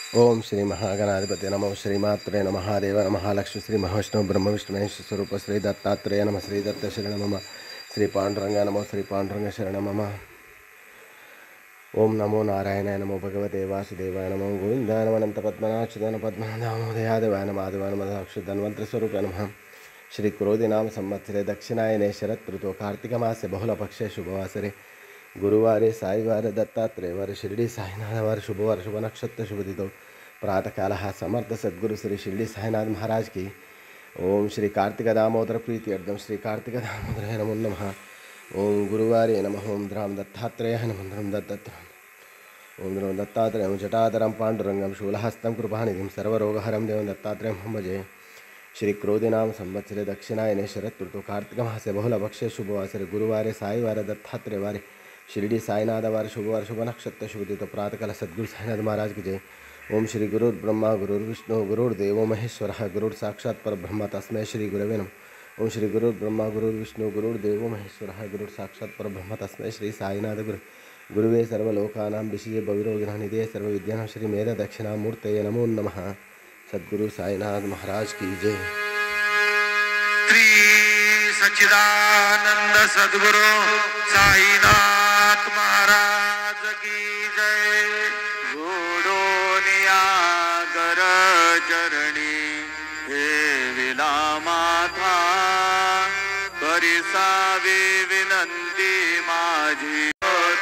ओम श्री महागणाधिपति नमः श्रीमात्रे नमः देव नमः लक्ष्मी श्री महाविष्णु ब्रह्म विष्णु महेश स्वरूप श्री दत्तात्रेय नमः श्री दत्त शरण मम श्री पांडुरंग नमो श्री पांडुरंग शरण मम ओम नमो नारायणाय नमो भगवते वासुदेवाय नमो गोविन्दाय नमः अनंत पद्मनाभन पद्मनाभोदयादेवाय नमः आदिवाय नमः अक्षुधन्वंत्र स्वरूप नमः श्री क्रोधि नाम संवत्सरे दक्षिणायने शरत् ऋतु कार्तिक मासे बहुलपक्षे शुभवासरे गुरुवारे साईवार दत्तात्रेयवार शिरडी साईनाथवार शुभवार शुभ नक्षत्र शुभदितो प्रातःकाल समर्थ सद्गुरु श्री शिरडी साईनाथ महाराज की ओम श्री कार्तिक दामोदर प्रीति अर्धम श्री कार्तिक दामोदर नमो नमः ओम गुरुवारे नमः ओम द्राम दत्तात्रेय नमो द्रम ओम द्रम दत्तात्रेय जटाधरम पांडुरंगम शूलहस्तं कृपानिधिं सर्वरोगहरं देवं दत्तात्रेयं भजे श्री क्रोधि नाम संवत्सरे दक्षिणायने शरत् ऋतु कार्तिक मासे बहुलपक्षे शुभवासरे गुरुवारे साईवार दत्तात्रेय वारे शिरडी साईनाथ वार शुभवार शुभ नक्षत्र शुभदित प्रातःकाल सद्गुरु साईनाथ महाराज की जय। ओम श्री गुरुर्ब्रह्मा गुरुर्विष्णु गुरुर्देवो महेश्वरः गुरुर् साक्षात् परब्रह्म तस्मै श्री गुरवे नमः। ओम श्री गुरुर्ब्रह्मा गुरुर्विष्णु गुरुर्देवो महेश्वरः गुरुर् साक्षात् परब्रह्म तस्मै श्री साईनाथ गुरुवे सर्वलोकानां विषये भविरोगिणः निधये सर्वविद्यानां श्री मेध दक्षिणामूर्तये नमो नमः। सद्गुरु साईनाथ महाराज की जय। श्री सच्चिदानंद सद्गुरु साईनाथ महाराज की जय। जोडोनिया गर चरणी हे विला माथा परिसावी विनंती माझी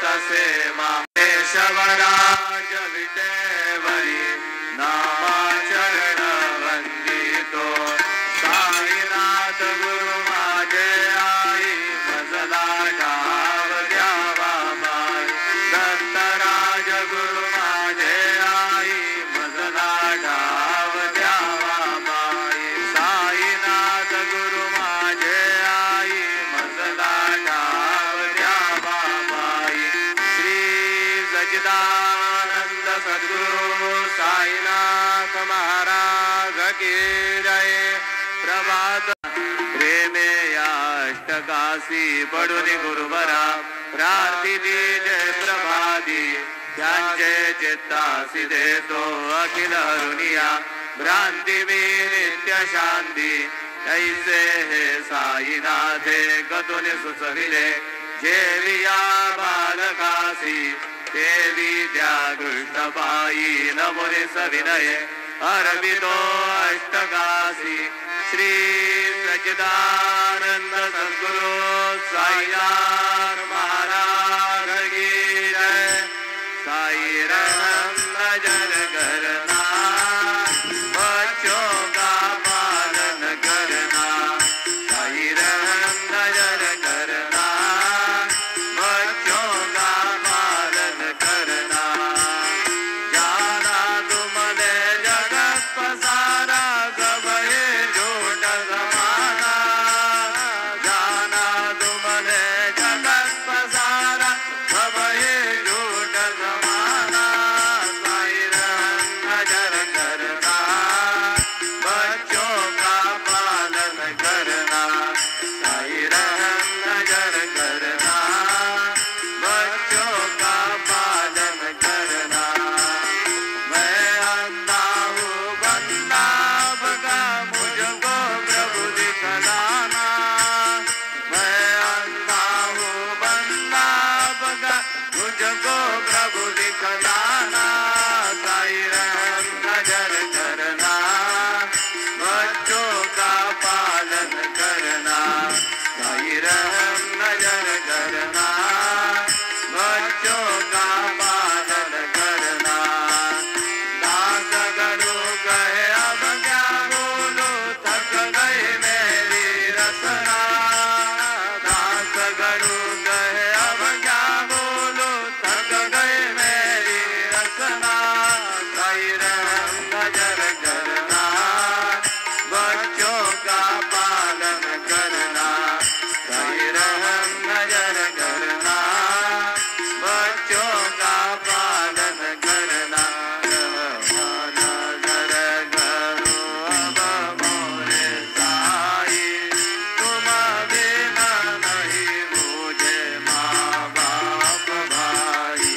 तसे मामेश्वराज विटेवरी नामाचरण वंदितो साईनाथ गुरु माझे आई मजला ठाव द्यावा माय दत्तराज गुरु माझे आई मजला ठाव द्यावा माय साईनाथ गुरु माझे आई मजला ठाव द्यावा माय श्री सच्चिदानंद सद्गुरु साईनाथ महाराज की जय। प्रभात प्रेमे अष्टकाशी पडून गुरुवरा प्रार्थिती जय प्रभाती त्यांचे चित्तासी देतो अखिल हरुनिया भ्रांती मी नित्य शांती ऐसे हे साईनाथे गतुने सुचविले जेविया बालकासी देवी त्या कृष्णबाई नमुने सविनय अर्पितो अष्टकाशी श्री सच्चिदानंद सद्गुरु साईनाथ महाराज की जय। साई रहम नजर करना बच्चों का पालन करना साई रहम नजर करना बच्चों का पालन करना जाना तुमने जगत पसारा सब ये झूठ जमाना जाना तुमने जगत पसारा सब ये झूठ जमाना साई रहम नजर करना बच्चों का पालन करना साई रहम नजर करना बच्चों का पालन करना। मैं अंधा हूँ बंदा बगा मुझको प्रभु दिखलाना मैं अंधा हूँ बंदा बगा मुझको प्रभु दिखलाना साई रहम नजर करना बच्चों का पालन करना साई रहम नजर करना बच्चों का पालन करना। दास गरु कहे अब क्या बोलो थक गई मेरी रसना दास गरु कहे अब क्या बोलो थक गई मेरी रसना साई रहम नजर करना बच्चों का पालन करना साई रहम नजर करना बच्चों का पालन करना। नजर करो अब मोरे साई तुम बिना नहीं मुझे माँ बाप भाई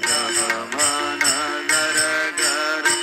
जब नजर करो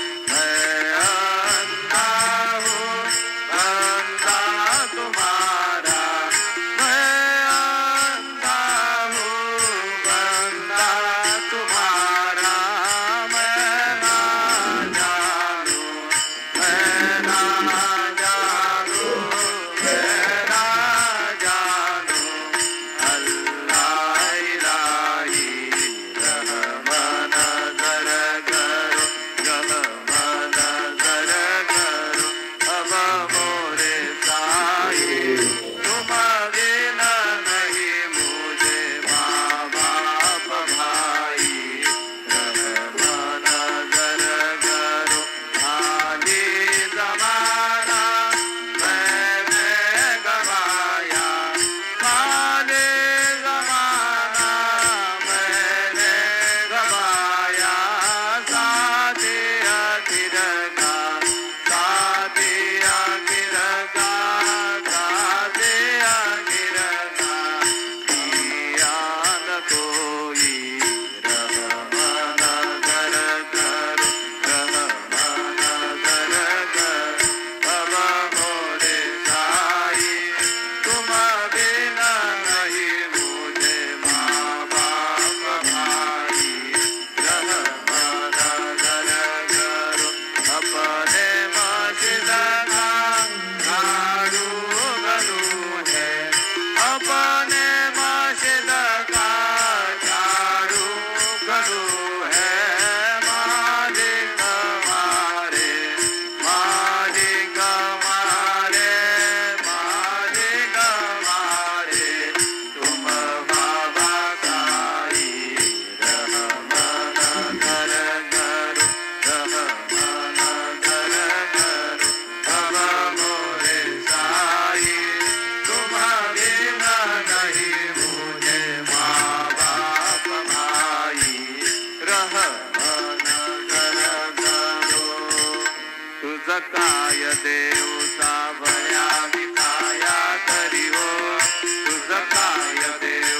काय देव सावया विकाया तरी हो तुझ काय देव